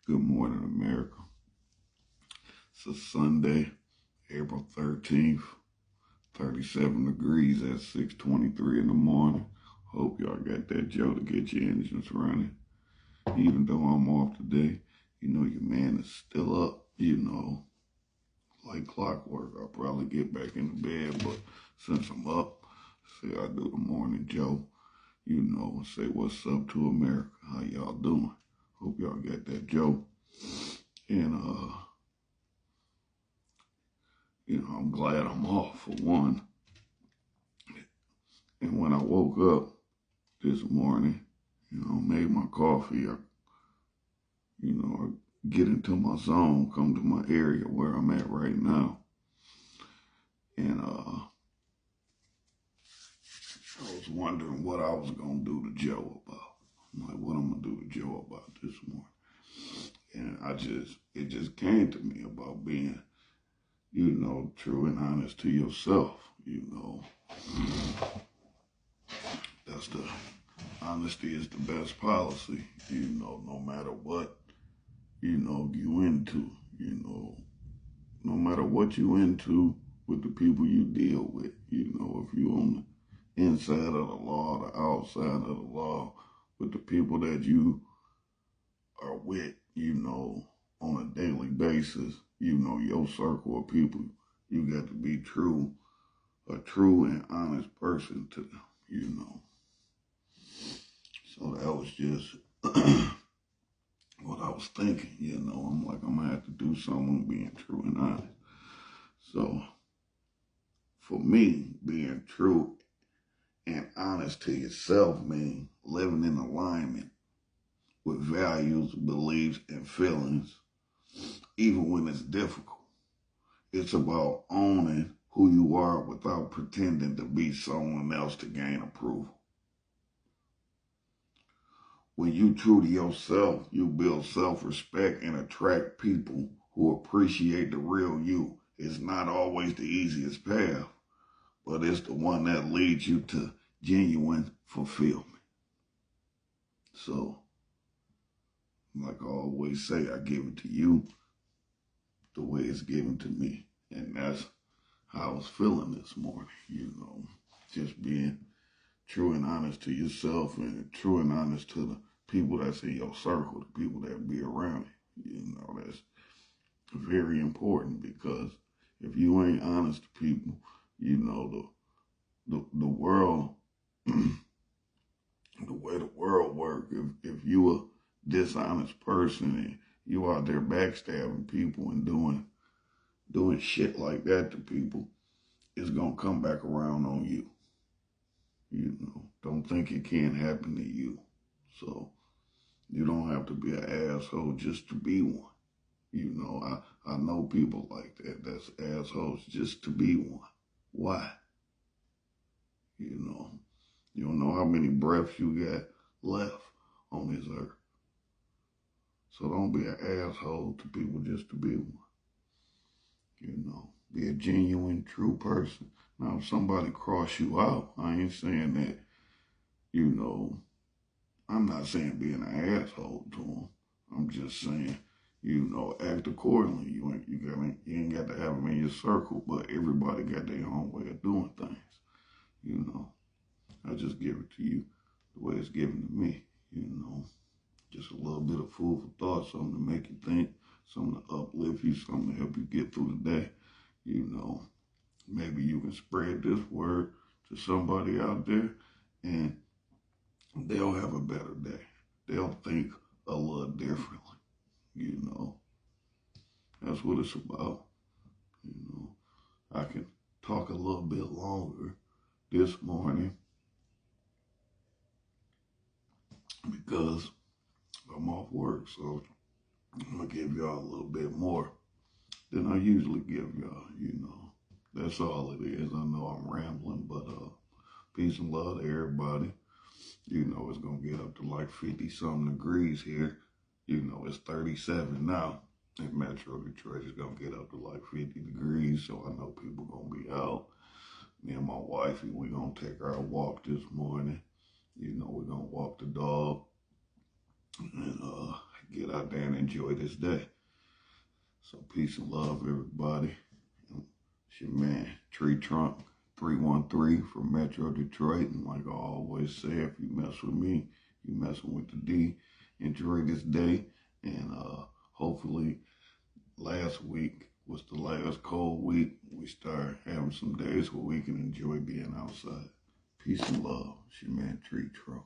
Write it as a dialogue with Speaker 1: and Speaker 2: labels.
Speaker 1: Good morning, America. It's a Sunday, April 13th, 37 degrees at 6:23 in the morning. Hope y'all got that Joe to get your engines running. Even though I'm off today, your man is still up, like clockwork. I'll probably get back in the bed, but since I'm up, say I do the morning Joe, say what's up to America. How y'all doing? Hope y'all got that Joe. And, I'm glad I'm off for one. And when I woke up this morning, made my coffee, I get into my zone, come to my area where I'm at right now. And I was wondering what I was going to do to Joe about. I'm like, what I'm going to do to Joe about this morning? And it just came to me about being, true and honest to yourself, That's honesty is the best policy, no matter what, you into, no matter what you into with the people you deal with, if you on the inside of the law, the outside of the law, with the people that you are with, on a daily basis, your circle of people, you got to be a true and honest person to them, So that was just what I was thinking, I'm like, I'm gonna have to do something being true and honest. So for me, being true and honest to yourself means living in alignment with values, beliefs, and feelings, even when it's difficult. It's about owning who you are without pretending to be someone else to gain approval. When you true to yourself, you build self-respect and attract people who appreciate the real you. It's not always the easiest path, but it's the one that leads you to genuine fulfillment. So, like I always say, I give it to you the way it's given to me. And that's how I was feeling this morning, just being true and honest to yourself and true and honest to the people that's in your circle, the people that be around you. That's very important, because if you ain't honest to people, the world, the way the world works, if you a dishonest person and you out there backstabbing people and doing shit like that to people, it's gonna come back around on you. Don't think it can't happen to you. So you don't have to be an asshole just to be one. I know people like that. That's assholes just to be one. Why? You don't know how many breaths you got left on this earth. So don't be an asshole to people just to be one. Be a genuine, true person. Now, if somebody cross you out, I ain't saying that, I'm not saying being an asshole to them. I'm just saying, act accordingly. You ain't got to have them in your circle, but everybody got their own way of doing things. I just give it to you the way it's given to me, Just a little bit of food for thought, something to make you think, something to uplift you, something to help you get through the day. Maybe you can spread this word to somebody out there and they'll have a better day. They'll think a little differently, That's what it's about. I can talk a little bit longer this morning because I'm off work, so I'm going to give y'all a little bit more than I usually give y'all, That's all it is. I know I'm rambling, but peace and love to everybody. It's going to get up to like 50-something degrees here. It's 37 now. In Metro Detroit, it's going to get up to like 50 degrees, so I know people going to be out. Me and my wife, we're going to take our walk this morning. We're going to walk the dog and get out there and enjoy this day. So peace and love, everybody. It's your man, Treetrunk 313 from Metro Detroit. And like I always say, if you mess with me, you messing with the D. Enjoy this day. And hopefully last week was the last cold week. We start having some days where we can enjoy being outside. Peace and love. It's your man, Treetrunk.